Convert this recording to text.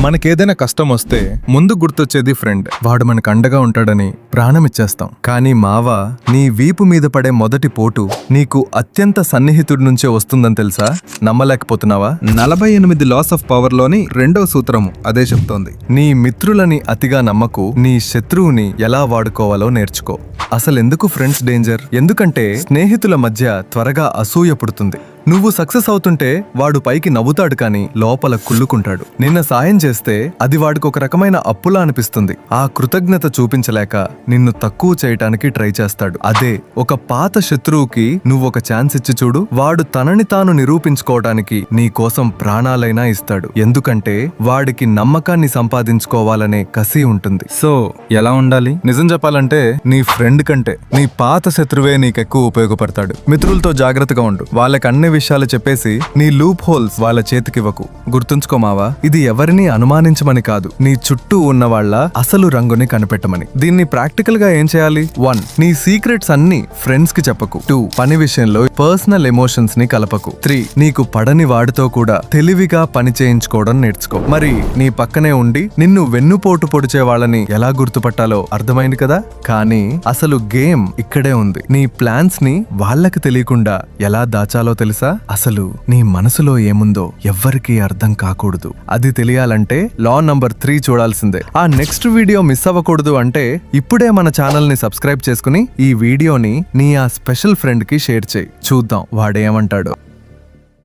మనకేదైనా కష్టం వస్తే ముందు గుర్తొచ్చేది ఫ్రెండ్. వాడు మనకు అండగా ఉంటాడని ప్రాణమిచ్చేస్తాం. కానీ మావా, నీ వీపు మీద పడే మొదటి పోటు నీకు అత్యంత సన్నిహితుడి నుంచే వస్తుందని తెలుసా? నమ్మలేకపోతున్నావా? 48 లాస్ ఆఫ్ పవర్ లోని రెండవ సూత్రము అదే చెప్తోంది. నీ మిత్రులని అతిగా నమ్మకు, నీ శత్రువుని ఎలా వాడుకోవాలో నేర్చుకో. అసలెందుకు ఫ్రెండ్స్ డేంజర్? ఎందుకంటే స్నేహితుల మధ్య త్వరగా అసూయ పుడుతుంది. నువ్వు సక్సెస్ అవుతుంటే వాడు పైకి నవ్వుతాడు కానీ లోపల కుళ్ళుకుంటాడు. నిన్న సాయం చేస్తే అది వాడికి ఒక రకమైన అప్పులా అనిపిస్తుంది. ఆ కృతజ్ఞత చూపించలేక నిన్ను తక్కువ చేయటానికి ట్రై చేస్తాడు. అదే ఒక పాత శత్రువుకి నువ్వు ఒక ఛాన్స్ ఇచ్చి చూడు, వాడు తనని తాను నిరూపించుకోవటానికి నీ కోసం ప్రాణాలైనా ఇస్తాడు. ఎందుకంటే వాడికి నమ్మకాన్ని సంపాదించుకోవాలనే కసి ఉంటుంది. సో ఎలా ఉండాలి? నిజం చెప్పాలంటే నీ ఫ్రెండ్ కంటే నీ పాత శత్రువే నీకెక్కువ ఉపయోగపడతాడు. మిత్రులతో జాగ్రత్తగా ఉండు. వాళ్ళకి అన్ని విషయాలు చెప్పేసి నీ లూప్ హోల్స్ వాళ్ళ చేతికివ్వకు. గుర్తుంచుకోమావా, ఇది ఎవరిని అనుమానించమని కాదు, నీ చుట్టూ ఉన్న వాళ్ళ అసలు రంగుని కనిపెట్టమని. దీన్ని ప్రాక్టికల్ గా ఏం చేయాలి? 1. నీ సీక్రెట్స్ అన్ని ఫ్రెండ్స్ కి చెప్పకు. 2. పని విషయంలో పర్సనల్ ఎమోషన్స్ ని కలపకు. 3. నీకు పడని వాడితో కూడా తెలివిగా పని చేయించుకోవడం నేర్చుకో. మరి నీ పక్కనే ఉండి నిన్ను వెన్నుపోటు పొడిచే వాళ్ళని ఎలా గుర్తుపట్టాలో అర్థమైంది కదా? కానీ అసలు గేమ్ ఇక్కడే ఉంది. నీ ప్లాన్స్ ని వాళ్ళకి తెలియకుండా ఎలా దాచాలో తెలుసా? అసలు నీ మనసులో ఏముందో ఎవ్వరికీ అర్థం కాకూడదు. అది తెలియాలంటే లా నంబర్ 3 చూడాల్సిందే. ఆ నెక్స్ట్ వీడియో మిస్ అవ్వకూడదు అంటే ఇప్పుడే మన ఛానల్ ని సబ్స్క్రైబ్ చేసుకుని ఈ వీడియోని నీ ఆ స్పెషల్ ఫ్రెండ్ కి షేర్ చేయి. చూద్దాం వాడేమంటాడో.